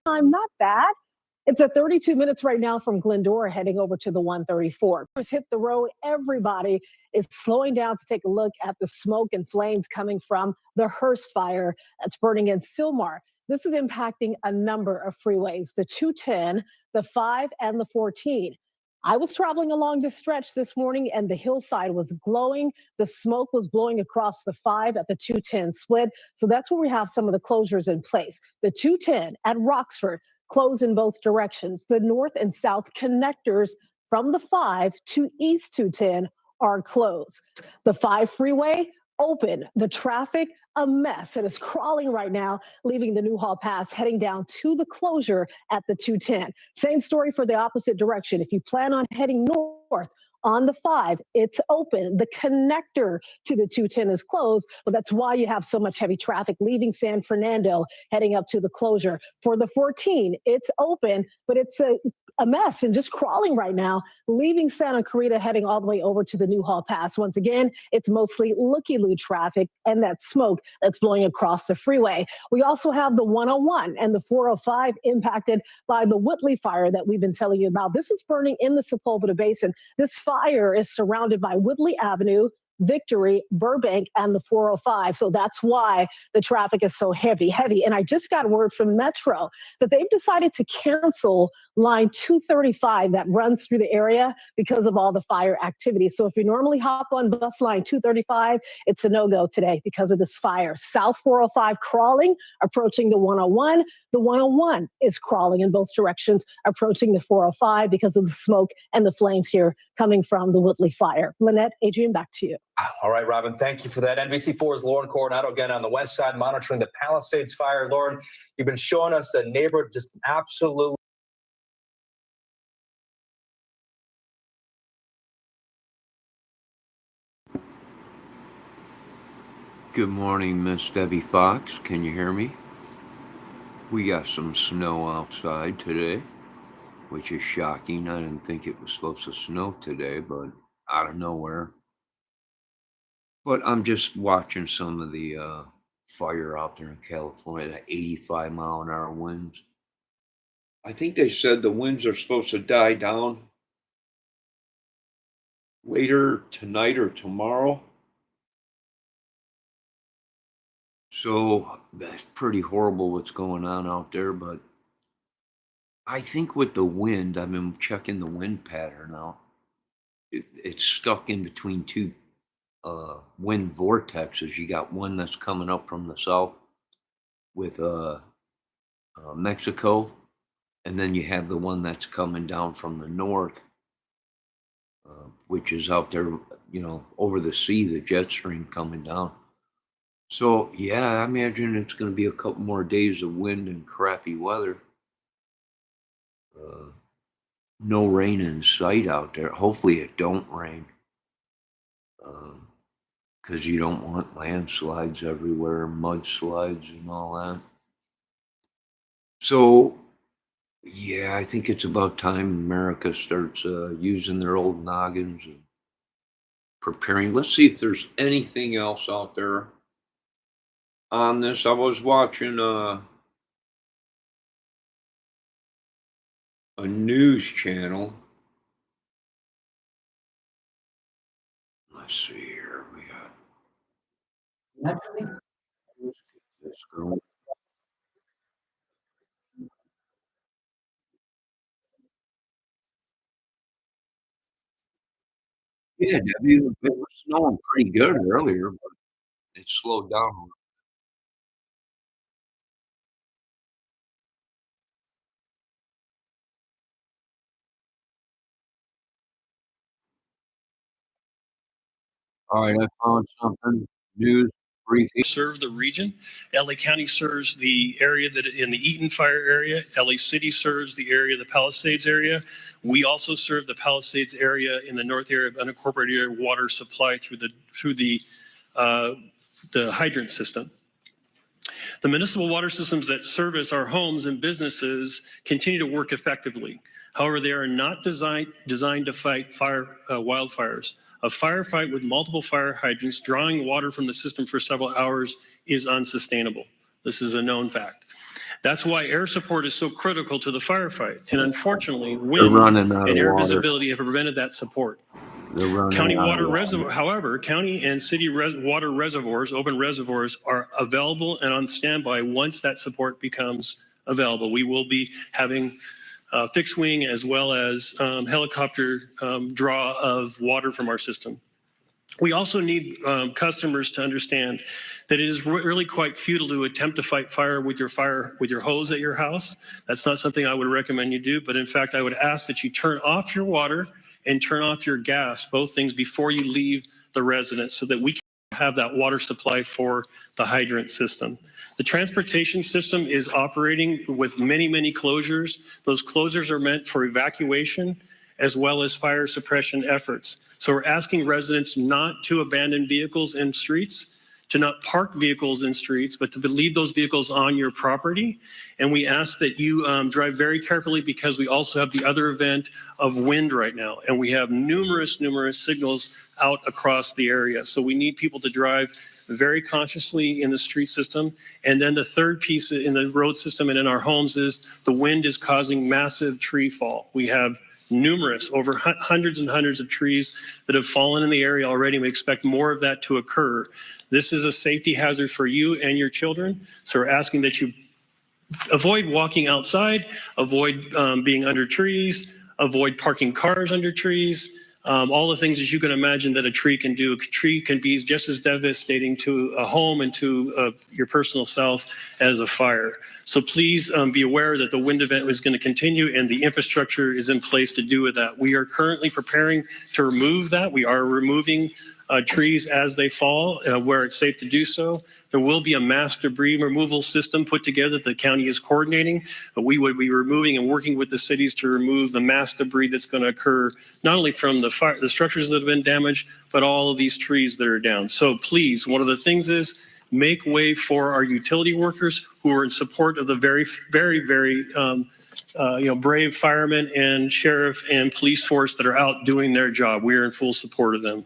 time, not bad. It's at 32 minutes right now from Glendora heading over to the 134. Just hit the road. Everybody is slowing down to take a look at the smoke and flames coming from the Hearst fire that's burning in Sylmar. This is impacting a number of freeways, the 210, the 5, and the 14. I was traveling along this stretch this morning and the hillside was glowing. The smoke was blowing across the 5 at the 210 split. So that's where we have some of the closures in place. The 210 at Roxford close in both directions. The north and south connectors from the 5 to East 210 are closed. The 5 freeway open. The traffic a mess. It is crawling right now, leaving the Newhall Pass, heading down to the closure at the 210. Same story for the opposite direction. If you plan on heading north on the 5, it's open. The connector to the 210 is closed, but that's why you have so much heavy traffic leaving San Fernando, heading up to the closure. For the 14, it's open, but it's a mess and just crawling right now, leaving Santa Clarita, heading all the way over to the Newhall Pass. Once again, it's mostly looky-loo traffic and that smoke that's blowing across the freeway. We also have the 101 and the 405 impacted by the Whitley fire that we've been telling you about. This is burning in the Sepulveda Basin. This fire is surrounded by Whitley Avenue, Victory, Burbank, and the 405. So that's why the traffic is so heavy. And I just got word from Metro that they've decided to cancel line 235 that runs through the area because of all the fire activity. So if you normally hop on bus line 235, it's a no-go today because of this fire. South 405 crawling, approaching the 101. The 101 is crawling in both directions, approaching the 405 because of the smoke and the flames here coming from the Whitley fire. Lynette, Adrian, back to you. All right, Robin, thank you for that. NBC4's Lauren Coronado again on the west side monitoring the Palisades fire. Lauren, you've been showing us a neighborhood just absolutely. Good morning, Miss Debbie Fox. Can you hear me? We got some snow outside today, which is shocking. I didn't think it was supposed to snow today, but out of nowhere. But I'm just watching some of the fire out there in California, the 85-mile-an-hour winds. I think they said the winds are supposed to die down later tonight or tomorrow. So that's pretty horrible what's going on out there, but I think with the wind, I've been checking the wind pattern out. It's stuck in between two wind vortexes. You got one that's coming up from the south with Mexico, and then you have the one that's coming down from the north, which is out there, over the sea, the jet stream coming down. So, yeah, I imagine it's going to be a couple more days of wind and crappy weather. No rain in sight out there. Hopefully it don't rain. Because you don't want landslides everywhere, mudslides and all that. So, yeah, I think it's about time America starts using their old noggins and preparing. Let's see if there's anything else out there on this. I was watching a news channel. Let's see here. We got. Let's get this going. Yeah, Debbie, it was snowing pretty good earlier, but it slowed down a little. All right, I found something. News briefing. Serve the region. LA County serves the area that in the Eaton fire area. LA City serves the area, the Palisades area. We also serve the Palisades area in the north area of unincorporated area water supply through the hydrant system. The municipal water systems that service our homes and businesses continue to work effectively. However, they are not designed to fight wildfires. A firefight with multiple fire hydrants drawing water from the system for several hours is unsustainable. This is a known fact. That's why air support is so critical to the firefight. And unfortunately, They're wind running out and of air water. visibility have prevented that support. They're running County out water of reservoir, however, county and city water reservoirs, open reservoirs, are available and on standby once that support becomes available. We will be having fixed wing as well as helicopter draw of water from our system. We also need customers to understand that it is really quite futile to attempt to fight fire with your hose at your house. That's not something I would recommend you do, but in fact, I would ask that you turn off your water and turn off your gas, both things before you leave the residence, so that we can have that water supply for the hydrant system. The transportation system is operating with many, many closures. Those closures are meant for evacuation as well as fire suppression efforts. So we're asking residents not to abandon vehicles in streets, to not park vehicles in streets, but to leave those vehicles on your property. And we ask that you drive very carefully, because we also have the other event of wind right now. And we have numerous signals out across the area. So we need people to drive very consciously in the street system. And then the third piece in the road system and in our homes is the wind is causing massive tree fall. We have numerous, over hundreds and hundreds of trees that have fallen in the area already. We expect more of that to occur. This is a safety hazard for you and your children. So we're asking that you avoid walking outside, avoid being under trees, avoid parking cars under trees, all the things that you can imagine that a tree can do. A tree can be just as devastating to a home and to your personal self as a fire. So please be aware that the wind event is going to continue, and the infrastructure is in place to do with that. We are currently preparing to remove that. We are removing trees as they fall where it's safe to do so. There will be a mass debris removal system put together that the county is coordinating, but we would be removing and working with the cities to remove the mass debris that's going to occur not only from the structures that have been damaged, but all of these trees that are down. So please, one of the things is make way for our utility workers who are in support of the very brave firemen and sheriff and police force that are out doing their job. We are in full support of them.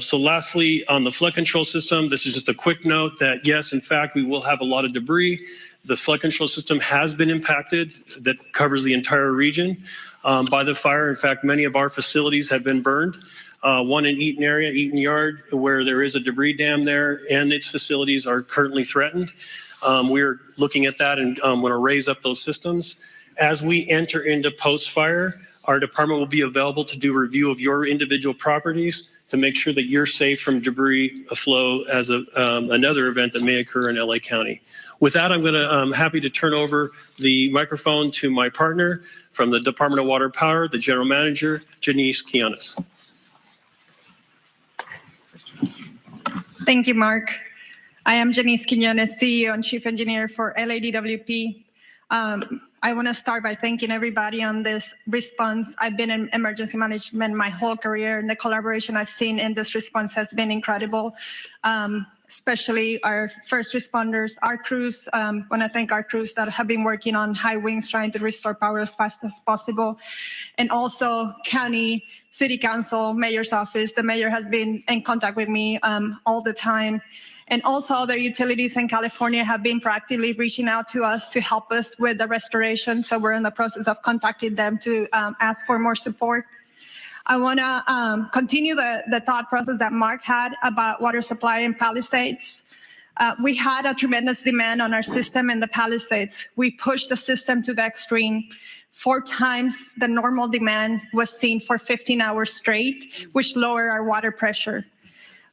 So lastly, on the flood control system, this is just a quick note that yes, in fact, we will have a lot of debris. The flood control system has been impacted. That covers the entire region by the fire. In fact, many of our facilities have been burned. One in Eaton area, Eaton Yard, where there is a debris dam there, and its facilities are currently threatened. We're looking at that and want to raise up those systems. As we enter into post-fire, our department will be available to do a review of your individual properties to make sure that you're safe from debris flow as another event that may occur in LA County. With that, I'm going to happy to turn over the microphone to my partner from the Department of Water and Power, the General Manager, Janice Quinones. Thank you, Mark. I am Janice Quinones, CEO and Chief Engineer for LADWP. I want to start by thanking everybody on this response. I've been in emergency management my whole career, and the collaboration I've seen in this response has been incredible, especially our first responders, our crews. I want to thank our crews that have been working on high winds trying to restore power as fast as possible, and also county, city council, mayor's office. The mayor has been in contact with me all the time. And also other utilities in California have been proactively reaching out to us to help us with the restoration. So we're in the process of contacting them to ask for more support. I want to continue the thought process that Mark had about water supply in Palisades. We had a tremendous demand on our system in the Palisades. We pushed the system to the extreme. 4 times the normal demand was seen for 15 hours straight, which lowered our water pressure.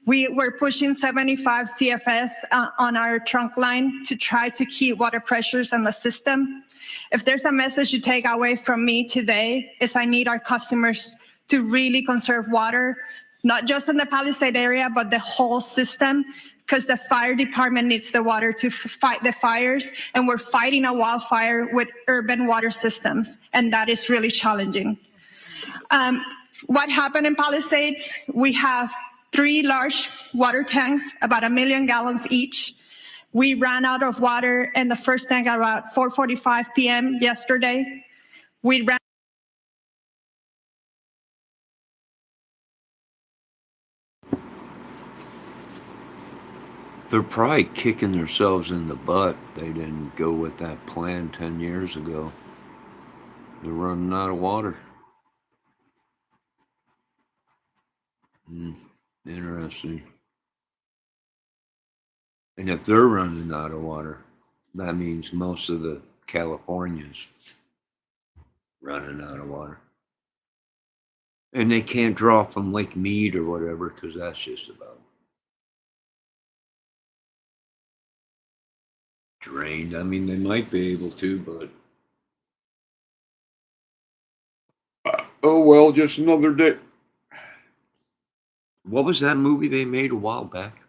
We were pushing 75 CFS on our trunk line to try to keep water pressures in the system. If there's a message you take away from me today, is I need our customers to really conserve water, not just in the Palisade area, but the whole system, because the fire department needs the water to fight the fires, and we're fighting a wildfire with urban water systems, and that is really challenging. What happened in Palisades? We have 3 large water tanks, about 1 million gallons each. We ran out of water in the first tank at about 4:45 p.m. yesterday. We ran They're probably kicking themselves in the butt. They didn't go with that plan 10 years ago. They're running out of water. Interesting. And if they're running out of water, that means most of the Californians running out of water. And they can't draw from Lake Mead or whatever because that's just about drained. I mean, they might be able to, but oh well, just another day. What was that movie they made a while back?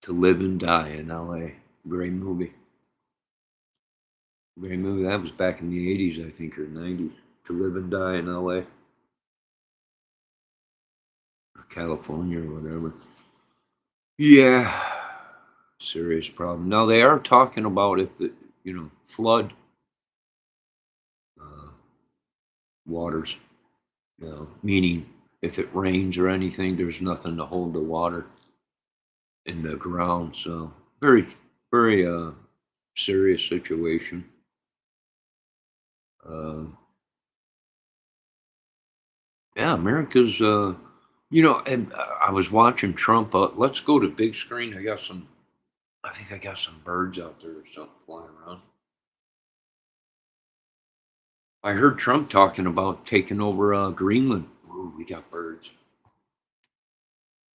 To Live and Die in LA. Great movie. Great movie. That was back in the 80s, I think, or 90s. To Live and Die in LA. Or California or whatever. Yeah. Serious problem. Now they are talking about if the, flood waters, meaning if it rains or anything, there's nothing to hold the water in the ground. So very, very serious situation. Yeah, America's, and I was watching Trump. Let's go to big screen. I think I got some birds out there or something flying around. I heard Trump talking about taking over Greenland. Ooh, we got birds.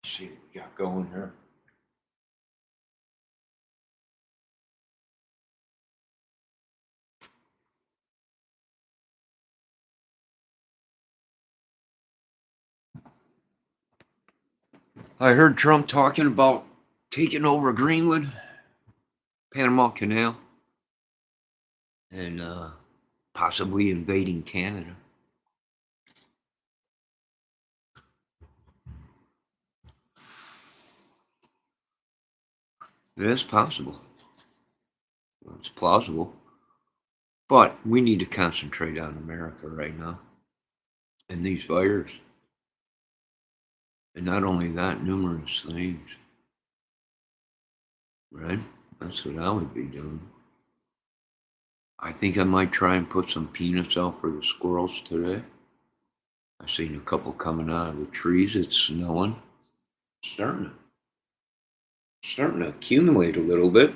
Let's see what we got going here. I heard Trump talking about taking over Greenland, Panama Canal, and possibly invading Canada. It's possible. It's plausible. But we need to concentrate on America right now and these fires. And not only that, numerous things. Right? That's what I would be doing. I think I might try and put some peanuts out for the squirrels today. I've seen a couple coming out of the trees. It's snowing. Starting to accumulate a little bit.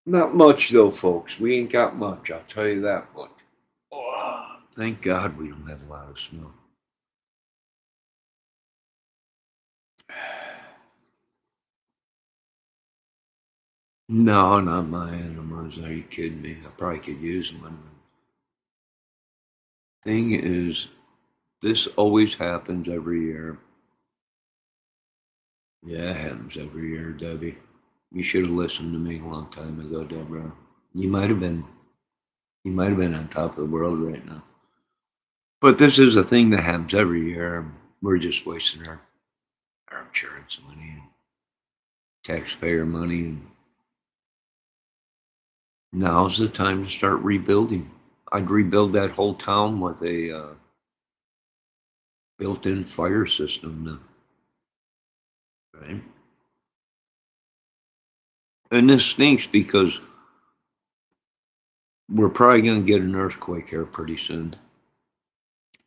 Not much though, folks. We ain't got much, I'll tell you that much. Oh, thank God we don't have a lot of snow. No, not my animals. Are you kidding me? I probably could use them. Thing is, this always happens every year. Yeah, it happens every year, Debbie. You should have listened to me a long time ago, Deborah. You might have been on top of the world right now. But this is a thing that happens every year. We're just wasting our insurance money and taxpayer money. And now's the time to start rebuilding. I'd rebuild that whole town with a built-in fire system now. Right? And this stinks because we're probably going to get an earthquake here pretty soon.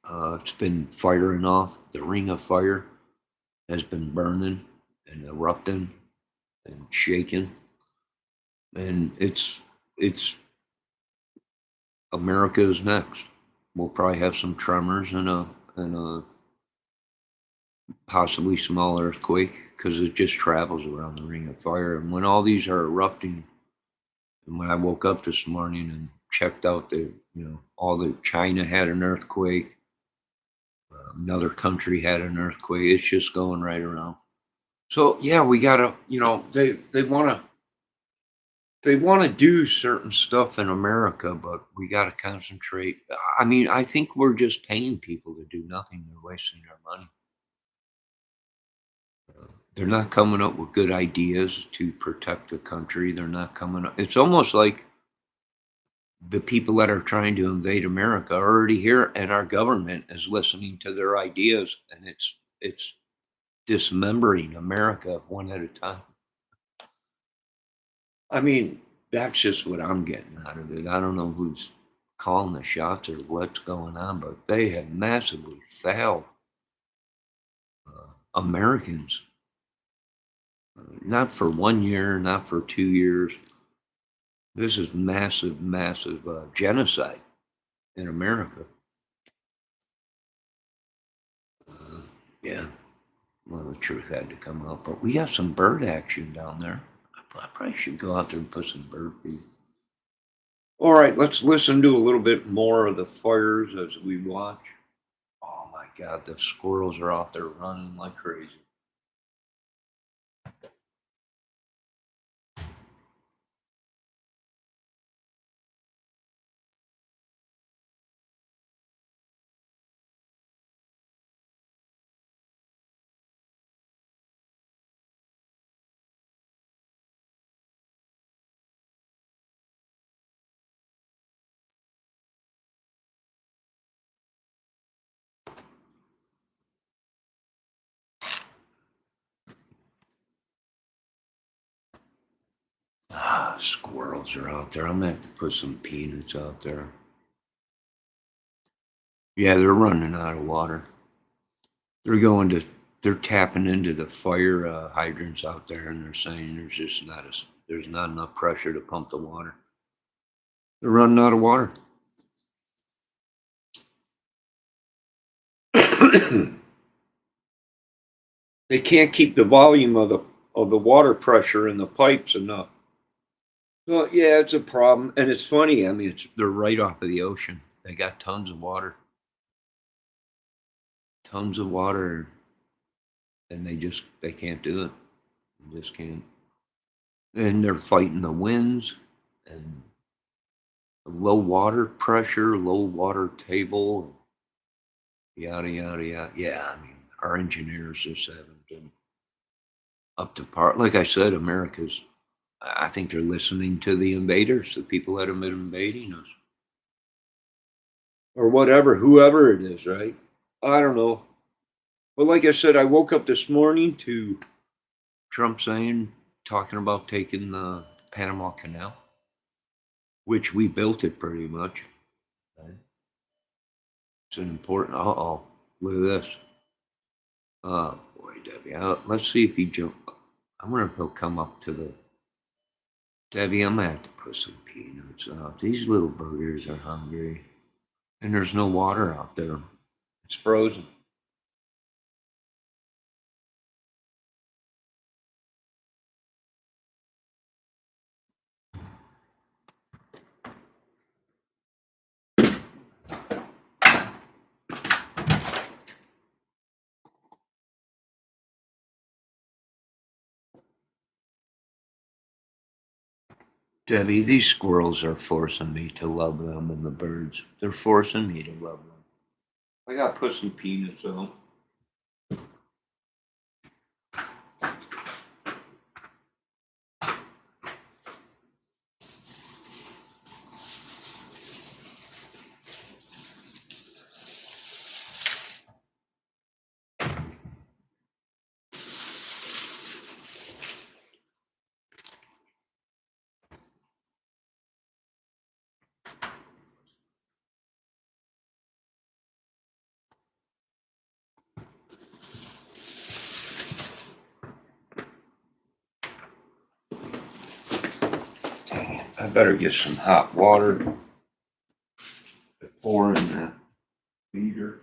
It's been firing off. The ring of fire has been burning and erupting and shaking. And it's America is next. We'll probably have some tremors and a possibly small earthquake because it just travels around the ring of fire. And when all these are erupting, and when I woke up this morning and checked out all the China had an earthquake, another country had an earthquake. It's just going right around. So yeah, we gotta, they want to do certain stuff in America, but we got to concentrate. I mean, I think we're just paying people to do nothing. They're wasting their money. They're not coming up with good ideas to protect the country. They're not coming up. It's almost like the people that are trying to invade America are already here, and our government is listening to their ideas, and it's dismembering America one at a time. I mean, that's just what I'm getting out of it. I don't know who's calling the shots or what's going on, but they have massively failed Americans. Not for 1 year, not for 2 years. This is massive, massive genocide in America. Yeah, well, the truth had to come out. But we got some bird action down there. I probably should go out there and put some bird feed. All right, let's listen to a little bit more of the fires as we watch. Oh my God, the squirrels are out there running like crazy. Squirrels are out there. I'm gonna have to put some peanuts out there. Yeah, they're running out of water. They're tapping into the fire hydrants out there, and they're saying there's not enough pressure to pump the water. They're running out of water. They can't keep the volume of the water pressure in the pipes enough. Well, yeah, it's a problem, and it's funny. I mean, they're right off of the ocean. They got tons of water, and they can't do it. They just can't. And they're fighting the winds and low water pressure, low water table, yada yada yada. Yeah, I mean, our engineers just haven't been up to par. Like I said, I think they're listening to the invaders, the people that have been invading us. Or whatever, whoever it is, right? I don't know. But like I said, I woke up this morning to Trump talking about taking the Panama Canal, which we built it pretty much. Right? It's an important, look at this. Oh boy, Debbie, let's see if he I wonder if he'll come up to the, Debbie, I'm gonna have to put some peanuts out. These little burgers are hungry. And there's no water out there. It's frozen. Debbie, these squirrels are forcing me to love them and the birds. They're forcing me to love them. I gotta put some peanuts on. Dang it. I better get some hot water before in that feeder.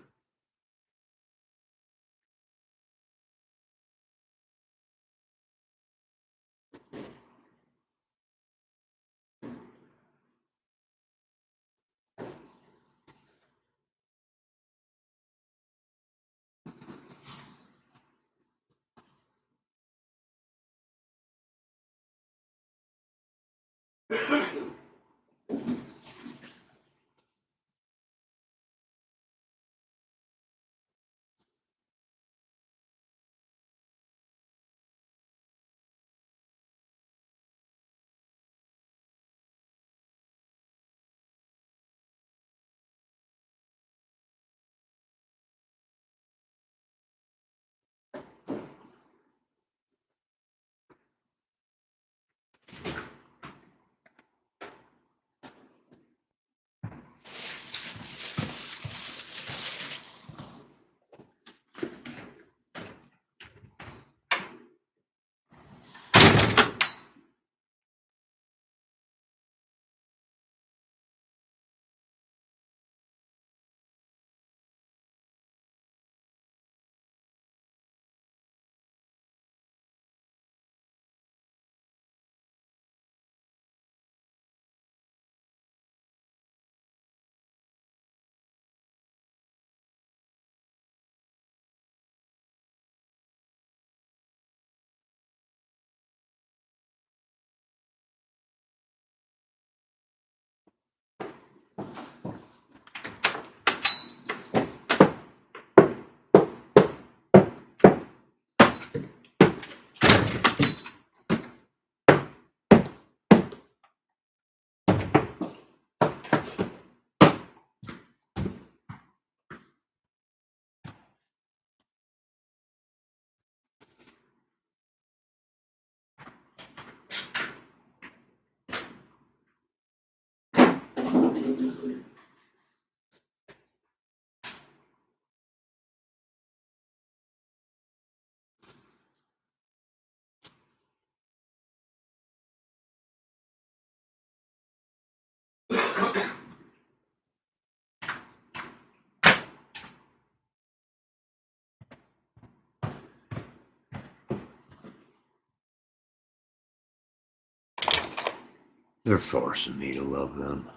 They're forcing me to love them.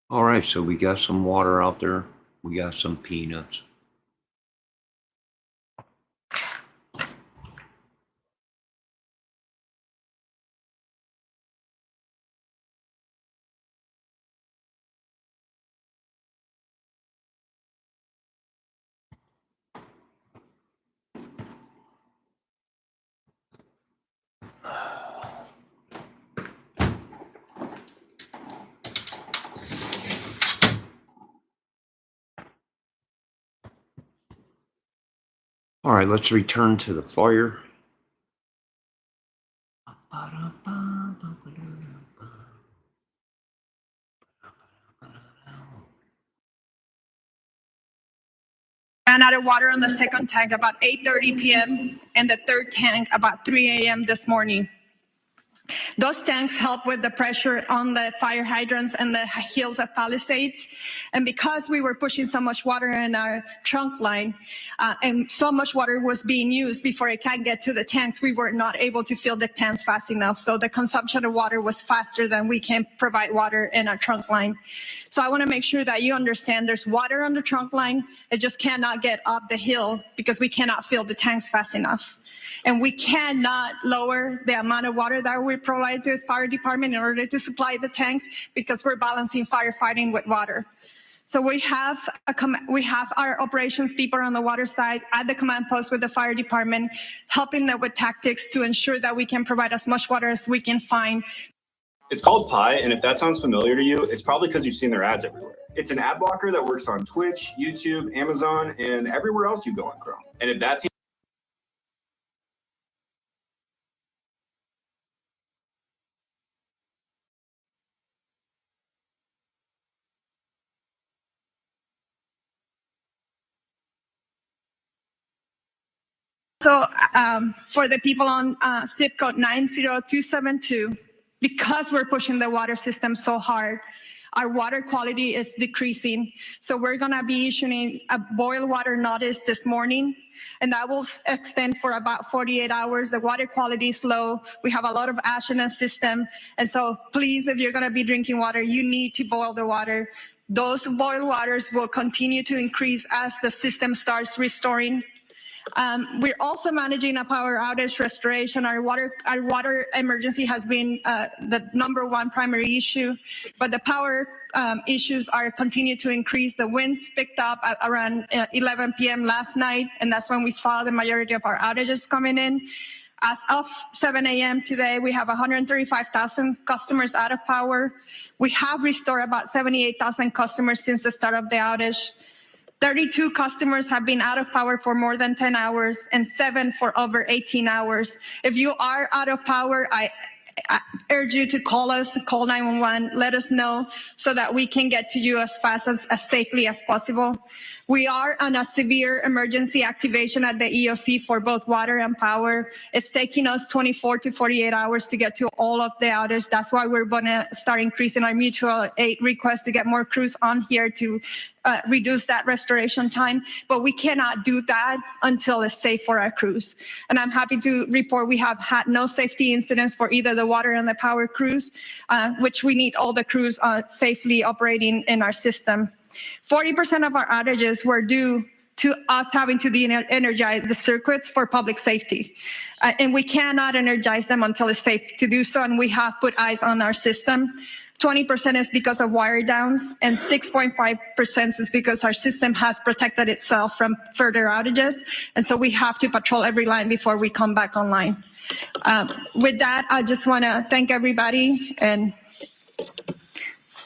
All right, so we got some water out there. We got some peanuts. All right, let's return to the fire. Ran out of water on the second tank about 8:30 p.m. and the third tank about 3 a.m. this morning. Those tanks help with the pressure on the fire hydrants and the hills of Palisades. And because we were pushing so much water in our trunk line, and so much water was being used before it can get to the tanks, we were not able to fill the tanks fast enough. So the consumption of water was faster than we can provide water in our trunk line. So I want to make sure that you understand there's water on the trunk line. It just cannot get up the hill because we cannot fill the tanks fast enough. And we cannot lower the amount of water that we provide to the fire department in order to supply the tanks because we're balancing firefighting with water. So we have our operations people on the water side at the command post with the fire department, helping them with tactics to ensure that we can provide as much water as we can find. It's called Pi, and if that sounds familiar to you, it's probably because you've seen their ads everywhere. It's an ad blocker that works on Twitch, YouTube, Amazon, and everywhere else you go on Chrome. And if that's So for the people on zip code 90272, because we're pushing the water system so hard, our water quality is decreasing. So we're going to be issuing a boil water notice this morning, and that will extend for about 48 hours. The water quality is low. We have a lot of ash in the system. And so please, if you're going to be drinking water, you need to boil the water. Those boil waters will continue to increase as the system starts restoring. We're also managing a power outage restoration. Our water emergency has been the #1 primary issue, but the power issues are continue to increase. The winds picked up at around 11 p.m. last night, and that's when we saw the majority of our outages coming in. As of 7 a.m. today, we have 135,000 customers out of power. We have restored about 78,000 customers since the start of the outage. 32 customers have been out of power for more than 10 hours and 7 for over 18 hours. If you are out of power, I urge you to call us, call 911, let us know so that we can get to you as fast as safely as possible. We are on a severe emergency activation at the EOC for both water and power. It's taking us 24 to 48 hours to get to all of the outage. That's why we're going to start increasing our mutual aid request to get more crews on here to reduce that restoration time. But we cannot do that until it's safe for our crews. And I'm happy to report we have had no safety incidents for either the water and the power crews, which we need all the crews safely operating in our system. 40% of our outages were due to us having to de-energize the circuits for public safety. And we cannot energize them until it's safe to do so, and we have put eyes on our system. 20% is because of wire downs, and 6.5% is because our system has protected itself from further outages, and so we have to patrol every line before we come back online. With that, I just want to thank everybody, and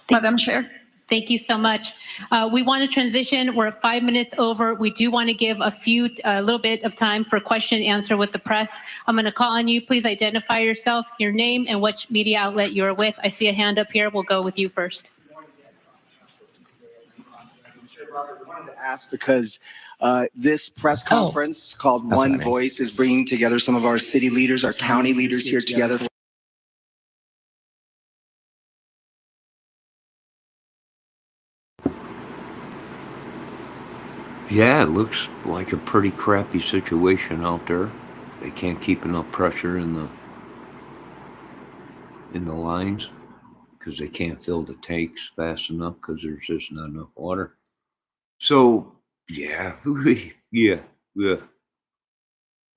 Madam Chair. Thank you so much. We want to transition. We're 5 minutes over. We do want to give a little bit of time for question and answer with the press. I'm going to call on you. Please identify yourself, your name, and which media outlet you're with. I see a hand up here. We'll go with you first. I wanted to ask because this press conference called One Voice is bringing together some of our city leaders, our county leaders here together. Yeah, it looks like a pretty crappy situation out there. They can't keep enough pressure in in the lines because they can't fill the tanks fast enough because there's just not enough water. So, yeah, yeah,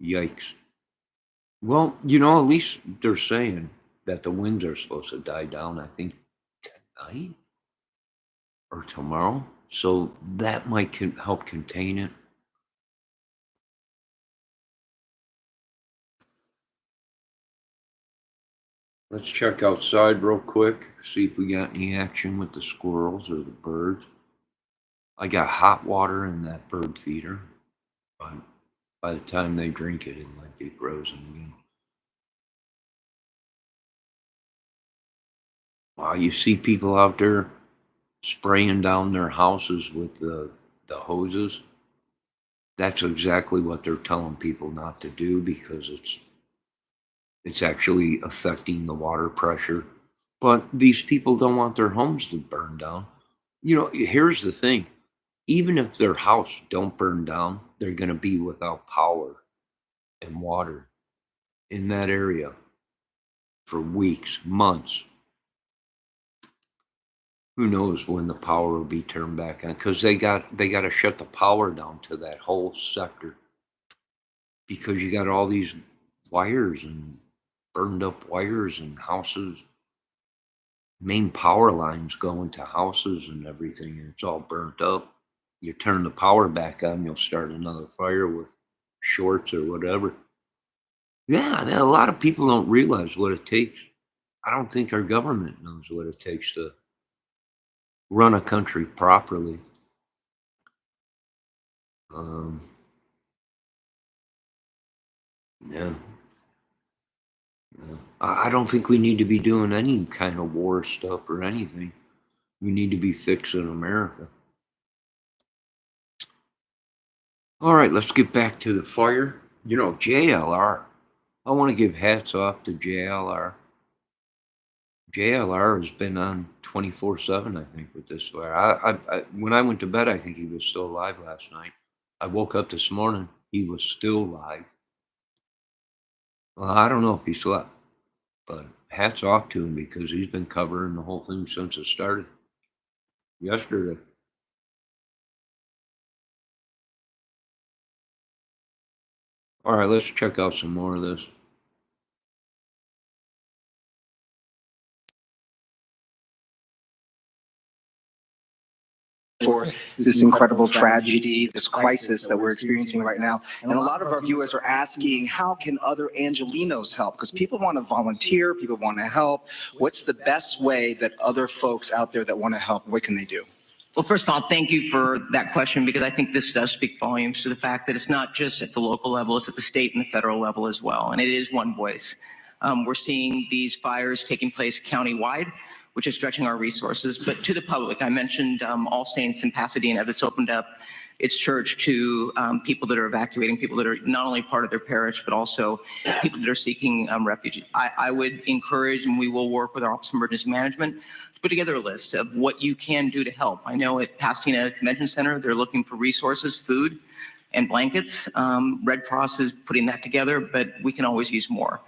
yikes. Well, you know, at least they're saying that the winds are supposed to die down, I think, tonight or tomorrow. So that might help contain it. Let's check outside real quick, see if we got any action with the squirrels or the birds. I got hot water in that bird feeder, but by the time they drink it, it might be frozen again. Wow, you see people out there spraying down their houses with the hoses. That's exactly what they're telling people not to do because it's actually affecting the water pressure. But these people don't want their homes to burn down. You know, here's the thing. Even if their house don't burn down, they're going to be without power and water in that area for weeks, months. Who knows when the power will be turned back on? Because they got to shut the power down to that whole sector because you got all these wires and burned up wires and houses, main power lines going to houses and everything, and it's all burnt up. You turn the power back on, you'll start another fire with shorts or whatever. Yeah, a lot of people don't realize what it takes. I don't think our government knows what it takes to run a country properly. Yeah. I don't think we need to be doing any kind of war stuff or anything. We need to be fixing America. All right, let's get back to the fire. You know, JLR. I want to give hats off to JLR. JLR has been on 24/7, I think, with this fire. When I went to bed, I think he was still alive last night. I woke up this morning, he was still alive. Well, I don't know if he slept, but hats off to him because he's been covering the whole thing since it started yesterday. All right, let's check out some more of this. For this incredible tragedy, this crisis that we're experiencing right now. And a lot of our viewers are asking, how can other Angelinos help? Because people want to volunteer, people want to help. What's the best way that other folks out there that want to help, what can they do? Well, first of all, thank you for that question, because I think this does speak volumes to the fact that it's not just at the local level, it's at the state and the federal level as well. And it is one voice. We're seeing these fires taking place countywide, which is stretching our resources. But to the public, I mentioned All Saints in Pasadena that's opened up its church to people that are evacuating, people that are not only part of their parish, but also people that are seeking refuge. I would encourage, and we will work with our Office of Emergency Management, to put together a list of what you can do to help. I know at Pasadena Convention Center, they're looking for resources, food, and blankets. Red Cross is putting that together, but we can always use more.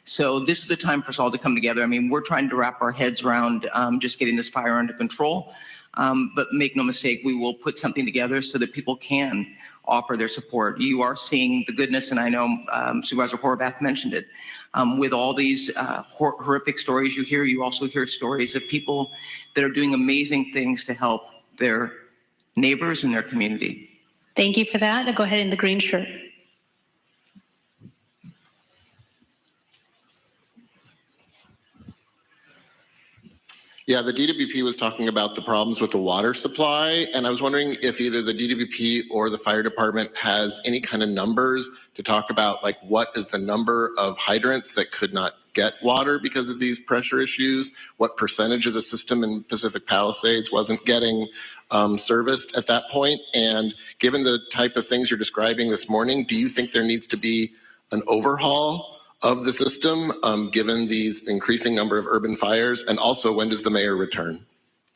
So this is the time for us all to come together. I mean, we're trying to wrap our heads around just getting this fire under control. But make no mistake, we will put something together so that people can offer their support. You are seeing the goodness, and I know Supervisor Horvath mentioned it. With all these horrific stories you hear, you also hear stories of people that are doing amazing things to help their neighbors and their community. Thank you for that. I'll go ahead in the green shirt. Yeah, the DWP was talking about the problems with the water supply, and I was wondering if either the DWP or the fire department has any kind of numbers to talk about, like what is the number of hydrants that could not get water because of these pressure issues? What percentage of the system in Pacific Palisades wasn't getting serviced at that point? And given the type of things you're describing this morning, do you think there needs to be an overhaul of the system, given these increasing number of urban fires? And also, when does the mayor return?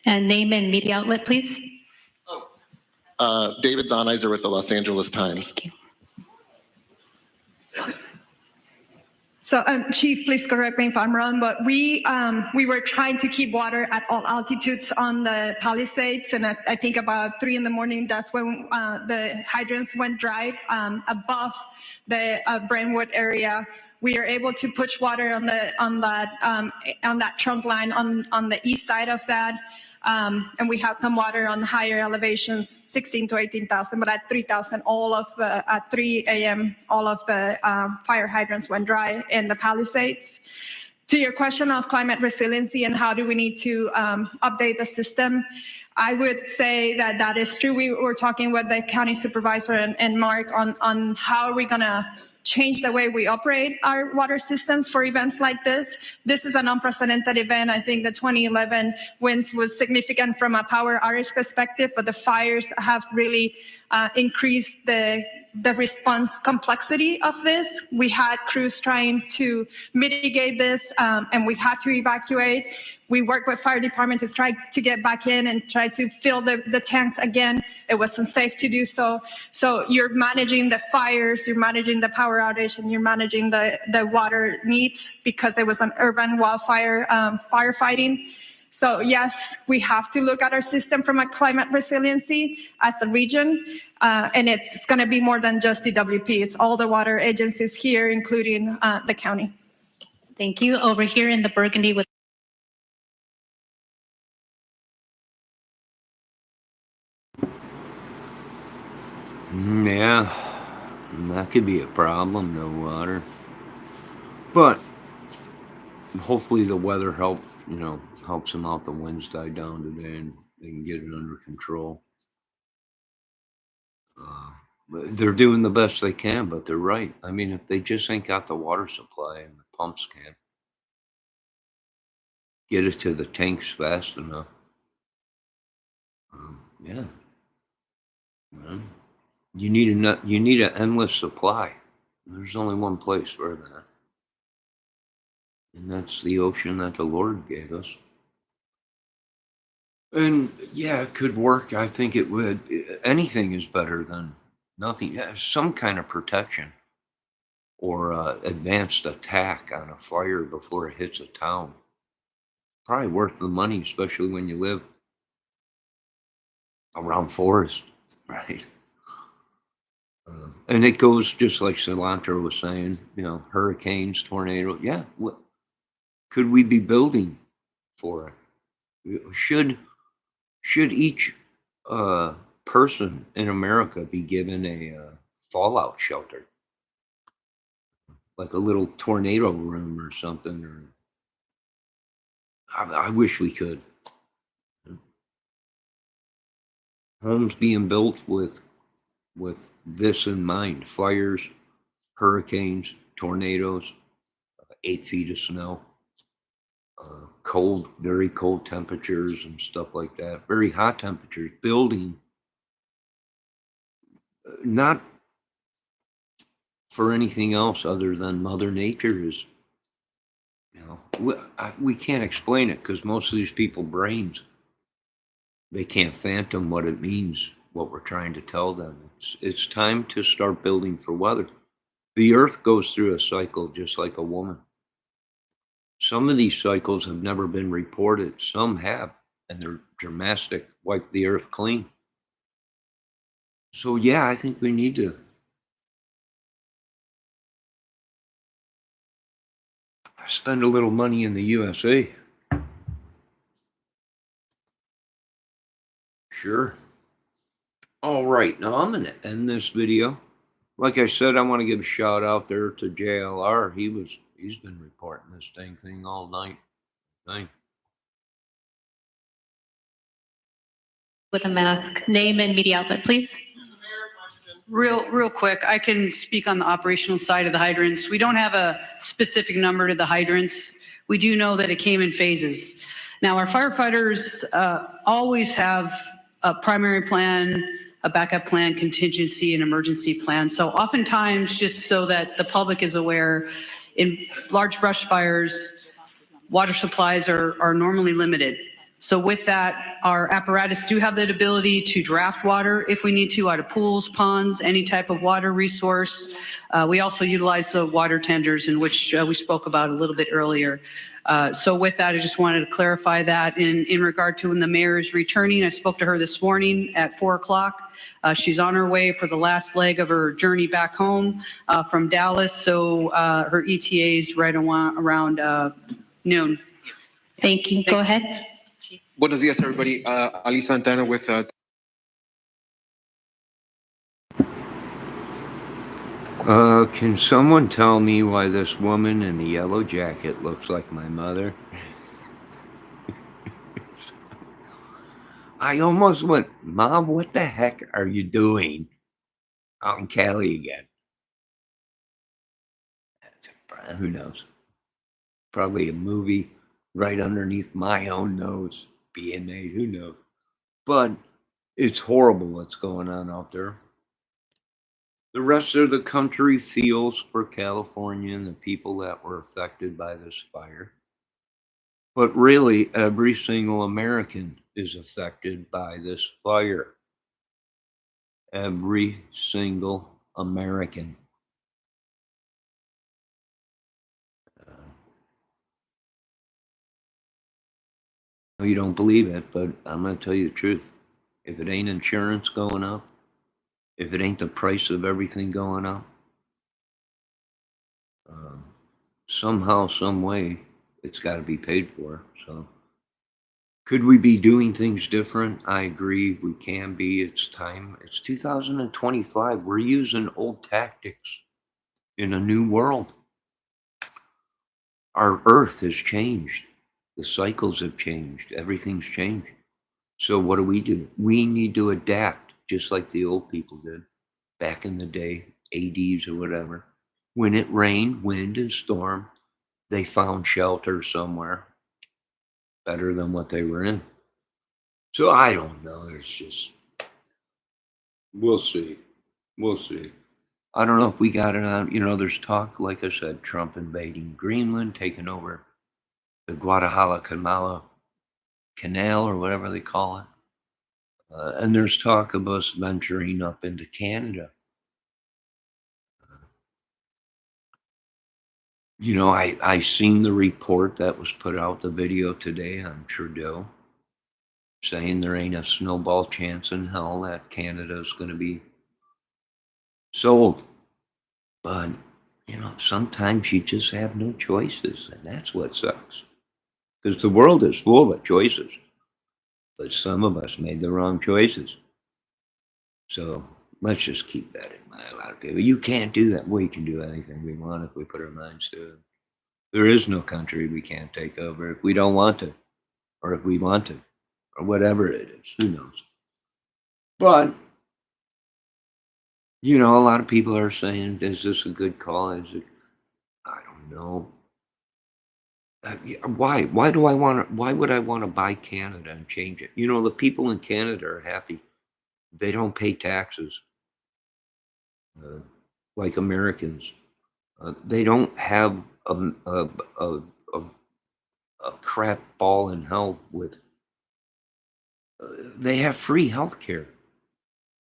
And name and media outlet, please. David Zahnizer with the Los Angeles Times. Thank you. So, Chief, please correct me if I'm wrong, but we were trying to keep water at all altitudes on the Palisades, and I think about 3 in the morning, that's when the hydrants went dry above the Brentwood area. We are able to push water on that trunk line on the east side of that. And we have some water on higher elevations, 16 to 18,000, but at 3,000, at 3 a.m., all of the fire hydrants went dry in the Palisades. To your question of climate resiliency and how do we need to update the system, I would say that that is true. We were talking with the county supervisor and Mark on how are we going to change the way we operate our water systems for events like this. This is an unprecedented event. I think the 2011 winds was significant from a power outage perspective, but the fires have really increased the response complexity of this. We had crews trying to mitigate this, and we had to evacuate. We worked with fire department to try to get back in and try to fill the tanks again. It was unsafe to do so. So you're managing the fires, you're managing the power outage, and you're managing the water needs because it was an urban wildfire firefighting. So yes, we have to look at our system from a climate resiliency as a region, and it's going to be more than just DWP. It's all the water agencies here, including the county. Thank you. Over here in the Burgundy with Yeah, that could be a problem, no water. But hopefully the weather helps them out. The winds die down today and they can get it under control. They're doing the best they can, but they're right. I mean, if they just ain't got the water supply and the pumps can't get it to the tanks fast enough, yeah. Well, you need an endless supply. There's only one place for that, and that's the ocean that the Lord gave us. And yeah, it could work. I think it would. Anything is better than nothing. Some kind of protection or advanced attack on a fire before it hits a town. Probably worth the money, especially when you live around forest, right? And it goes just like Cilantro was saying, hurricanes, tornadoes. Yeah, what could we be building for it? Should each person in America be given a fallout shelter, like a little tornado room or something? Or I wish we could. Homes being built with this in mind: fires, hurricanes, tornadoes, 8 feet of snow, cold, very cold temperatures and stuff like that, very hot temperatures. Building, not for anything else other than Mother Nature is, we can't explain it because most of these people brains, they can't fathom what it means, what we're trying to tell them. It's time to start building for weather. The earth goes through a cycle just like a woman. Some of these cycles have never been reported. Some have, and they're dramatic, wipe the earth clean. So yeah, I think we need to spend a little money in the USA. Sure. All right, now I'm going to end this video. Like I said, I want to give a shout out there to JLR. He's been reporting this dang thing all night. with a mask. Name and media outlet, please. Real quick, I can speak on the operational side of the hydrants. We don't have a specific number to the hydrants. We do know that it came in phases. Now, our firefighters always have a primary plan, a backup plan, contingency, and emergency plan. So oftentimes, just so that the public is aware, in large brush fires, water supplies are normally limited. So with that, our apparatus do have the ability to draft water if we need to out of pools, ponds, any type of water resource. We also utilize the water tenders, in which we spoke about a little bit earlier. So with that, I just wanted to clarify that in regard to when the mayor is returning. I spoke to her this morning at 4 o'clock. She's on her way for the last leg of her journey back home from Dallas. So her ETA is right around noon. Thank you. Go ahead. Buenos días, everybody. Ali Santana with Can someone tell me why this woman in the yellow jacket looks like my mother? I almost went, Mom, what the heck are you doing out in Cali again? Who knows? Probably a movie right underneath my own nose being made. Who knows? But it's horrible what's going on out there. The rest of the country feels for California and the people that were affected by this fire. But really, every single American is affected by this fire. Every single American. You don't believe it, but I'm going to tell you the truth. If it ain't insurance going up, if it ain't the price of everything going up, somehow, some way, it's got to be paid for. So, could we be doing things different? I agree, we can be. It's time. It's 2025. We're using old tactics in a new world. Our earth has changed. The cycles have changed. Everything's changed. So what do? We need to adapt, just like the old people did back in the day, ADs or whatever. When it rained, wind and storm, they found shelter somewhere better than what they were in. So I don't know. There's just, we'll see. We'll see. I don't know if we got it on. There's talk, like I said, Trump invading Greenland, taking over the Guadalajara Canal or whatever they call it. And there's talk of us venturing up into Canada. I seen the report that was put out, the video today on Trudeau, saying there ain't a snowball chance in hell that Canada is going to be sold. But, sometimes you just have no choices, and that's what sucks. Because the world is full of choices, but some of us made the wrong choices. So let's just keep that in mind. A lot of people, you can't do that. We can do anything we want if we put our minds to it. There is no country we can't take over if we don't want to, or if we want to, or whatever it is. Who knows? But, a lot of people are saying, is this a good call? I don't know. Why? Why would I want to buy Canada and change it? The people in Canada are happy. They don't pay taxes like Americans. They don't have a crap ball in hell with. They have free health care.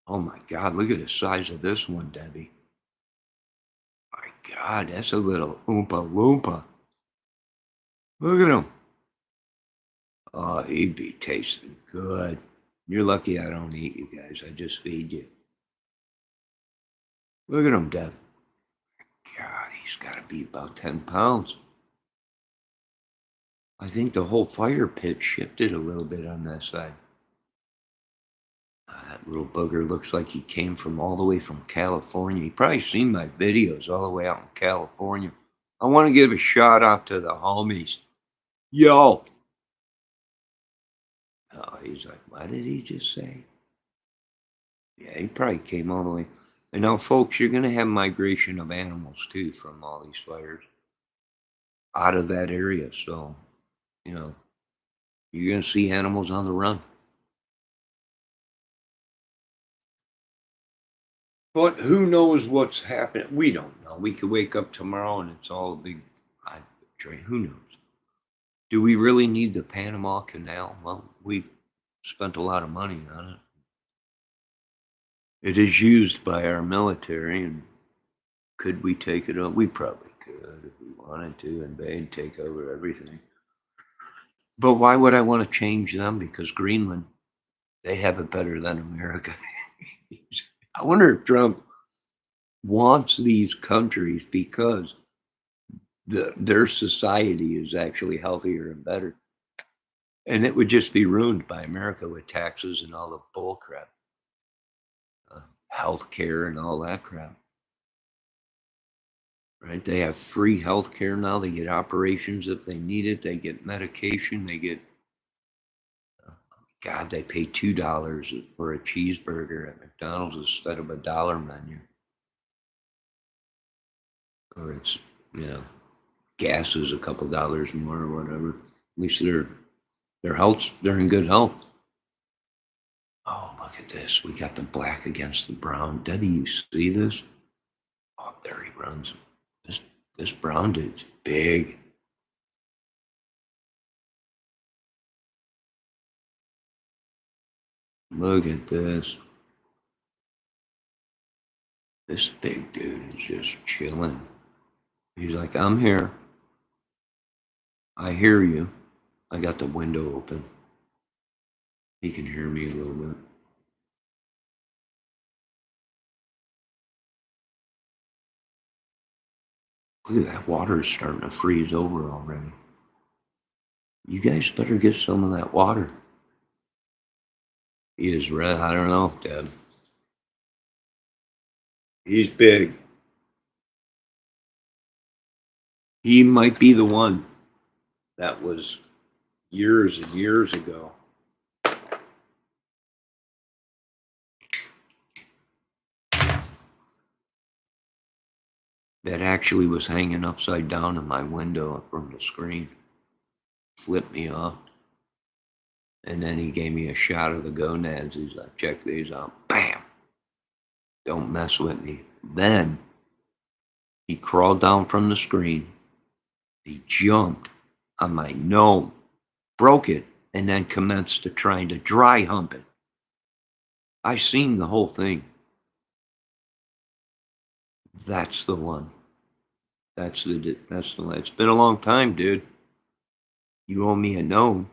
Oh my God! Look at the size of this one, Debbie. My God, that's a little oompa loompa. Look at him. Oh, he'd be tasting good. You're lucky I don't eat you guys. I just feed you. Look at him, Deb. God, he's got to be about 10 pounds. I think the whole fire pit shifted a little bit on that side. That little booger looks like he came from all the way from California. He probably seen my videos all the way out in California. I want to give a shout out to the homies. Yo. Oh, he's like, what did he just say? Yeah, he probably came all the way. And now, folks, you're going to have migration of animals, too, from all these fires out of that area. So, you're going to see animals on the run. But who knows what's happening? We don't know. We could wake up tomorrow and it's all a big train. Who knows? Do we really need the Panama Canal? Well, we spent a lot of money on it. It is used by our military, and could we take it on? We probably could if we wanted to invade, take over everything. But why would I want to change them? Because Greenland, they have it better than America. I wonder if Trump wants these countries because their society is actually healthier and better. And it would just be ruined by America with taxes and all the bull crap. Health care and all that crap. Right? They have free health care now. They get operations if they need it. They get medication. They get, God, they pay $2 for a cheeseburger at McDonald's instead of $1 menu. Or it's, gas is a couple dollars more or whatever. At least they're in good health. Oh, look at this. We got the black against the brown. Debbie, you see this? Oh, there he runs. This brown dude's big. Look at this. This big dude is just chilling. He's like, I'm here. I hear you. I got the window open. He can hear me a little bit. Look at that, water is starting to freeze over already. You guys better get some of that water. He is red. I don't know, Deb. He's big. He might be the one that was years and years ago. That actually was hanging upside down in my window from the screen. Flipped me off. And then he gave me a shot of the gonads. He's like, check these out. Bam! Don't mess with me. Then he crawled down from the screen. He jumped on my gnome, broke it, and then commenced to trying to dry hump it. I seen the whole thing. That's the one. That's the one. It's been a long time, dude. You owe me a gnome,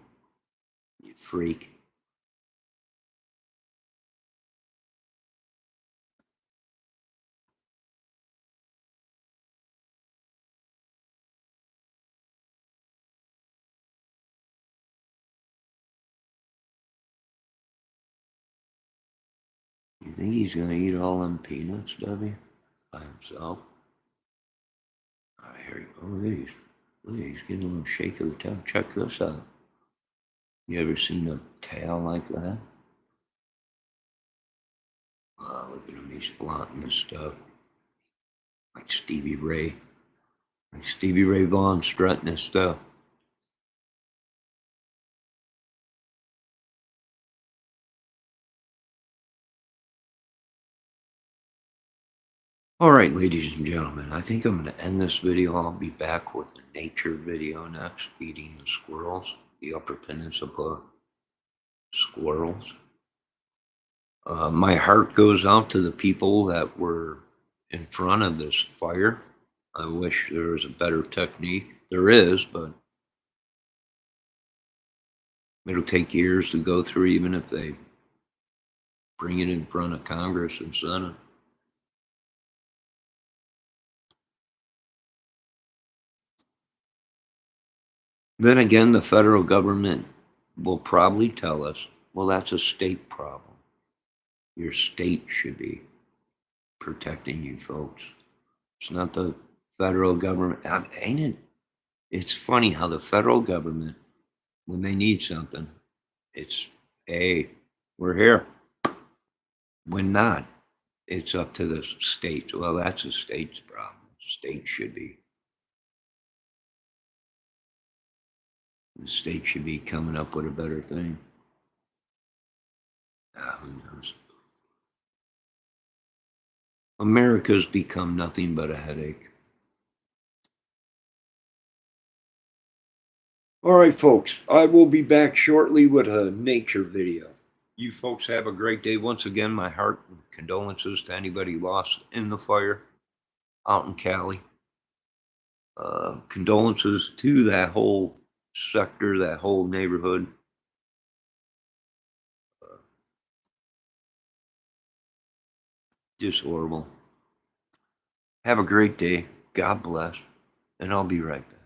you freak. You think he's gonna eat all them peanuts, Debbie, by himself? I hear you. Oh, look at these. Look at he's getting a little shake of the tail. Check this out. You ever seen a tail like that? Oh, look at him. He's flaunting this stuff. Like Stevie Ray. Like Stevie Ray Vaughan strutting his stuff. All right, ladies and gentlemen, I think I'm going to end this video. I'll be back with a nature video next, feeding the squirrels, the Upper Peninsula squirrels. My heart goes out to the people that were in front of this fire. I wish there was a better technique. There is, but it'll take years to go through, even if they bring it in front of Congress and Senate. Then again, the federal government will probably tell us, well, that's a state problem. Your state should be protecting you folks. It's not the federal government. Ain't it? It's funny how the federal government, when they need something, it's, hey, we're here. When not, it's up to the states. Well, that's a state's problem. State should be. The state should be coming up with a better thing. Who knows? America's become nothing but a headache. All right, folks, I will be back shortly with a nature video. You folks have a great day. Once again, my heart and condolences to anybody lost in the fire out in Cali. Condolences to that whole sector, that whole neighborhood. Just horrible. Have a great day. God bless. And I'll be right back.